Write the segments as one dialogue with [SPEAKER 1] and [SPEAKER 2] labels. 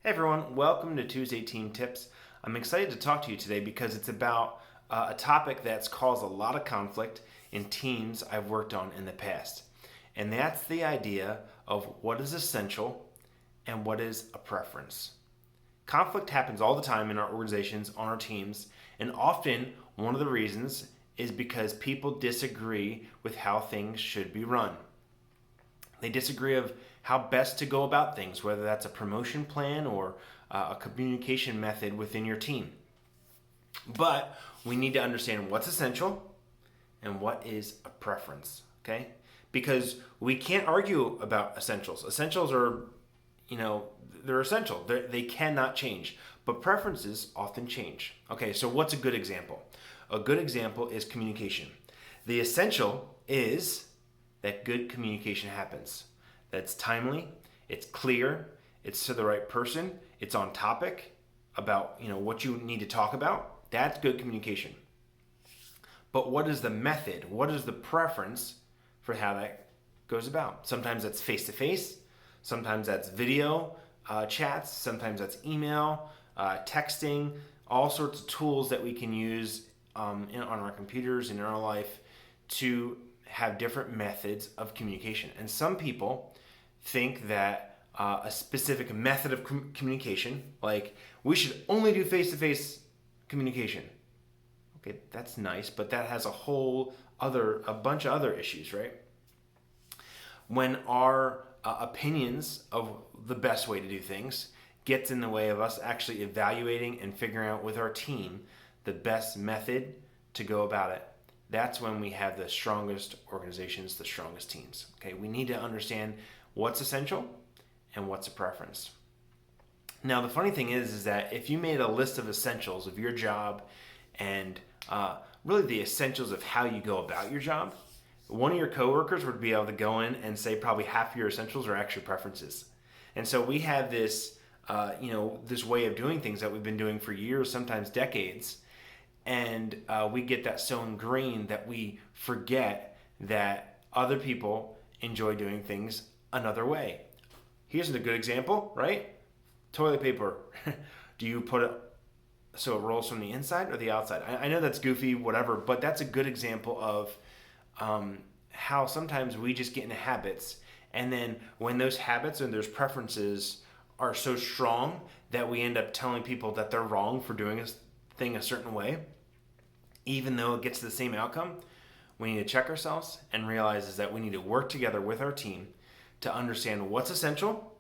[SPEAKER 1] Hey everyone, welcome to Tuesday Team Tips. I'm excited to talk to you today because it's about a topic that's caused a lot of conflict in teams I've worked on in the past. And that's the idea of what is essential and what is a preference. Conflict happens all the time in our organizations, on our teams, and often one of the reasons is because people disagree with how things should be run. They disagree of how best to go about things, whether that's a promotion plan or a communication method within your team. But we need to understand what's essential and what is a preference, okay? Because we can't argue about essentials. Essentials are, they're essential. They cannot change. But preferences often change. Okay, so what's a good example? A good example is communication. The essential is that good communication happens. That's timely, it's clear, it's to the right person, it's on topic about what you need to talk about. That's good communication. But what is the method? What is the preference for how that goes about? Sometimes that's face-to-face, sometimes that's video chats, sometimes that's email, texting, all sorts of tools that we can use on our computers and in our life to have different methods of communication. And some people think that a specific method of communication, like we should only do face-to-face communication. Okay, that's nice, but that has a bunch of other issues, right? When our opinions of the best way to do things gets in the way of us actually evaluating and figuring out with our team the best method to go about it, that's when we have the strongest organizations, the strongest teams. Okay, we need to understand what's essential and what's a preference. Now, the funny thing is that if you made a list of essentials of your job and really the essentials of how you go about your job, one of your coworkers would be able to go in and say probably half of your essentials are actually preferences. And so we have this, this way of doing things that we've been doing for years, sometimes decades. And we get that so ingrained that we forget that other people enjoy doing things another way. Here's a good example, right? Toilet paper. Do you put it so it rolls from the inside or the outside? I know that's goofy, whatever, but that's a good example of how sometimes we just get into habits. And then when those habits and those preferences are so strong that we end up telling people that they're wrong for doing a thing a certain way, even though it gets to the same outcome, we need to check ourselves and realize is that we need to work together with our team to understand what's essential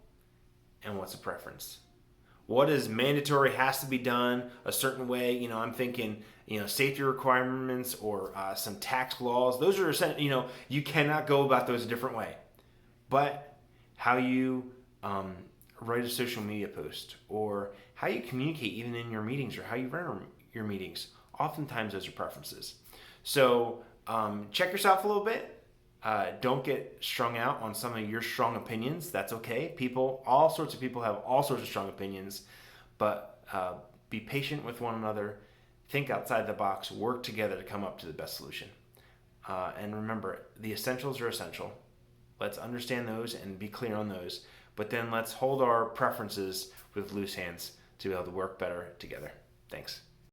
[SPEAKER 1] and what's a preference. What is mandatory, has to be done a certain way. I'm thinking, safety requirements or some tax laws. Those are essential. You cannot go about those a different way. But how you write a social media post or how you communicate even in your meetings or how you run your meetings, oftentimes those are preferences. So check yourself a little bit. Don't get strung out on some of your strong opinions. That's okay. All sorts of people have all sorts of strong opinions, but be patient with one another. Think outside the box. Work together to come up to the best solution. And remember, the essentials are essential. Let's understand those and be clear on those. But then let's hold our preferences with loose hands to be able to work better together. Thanks.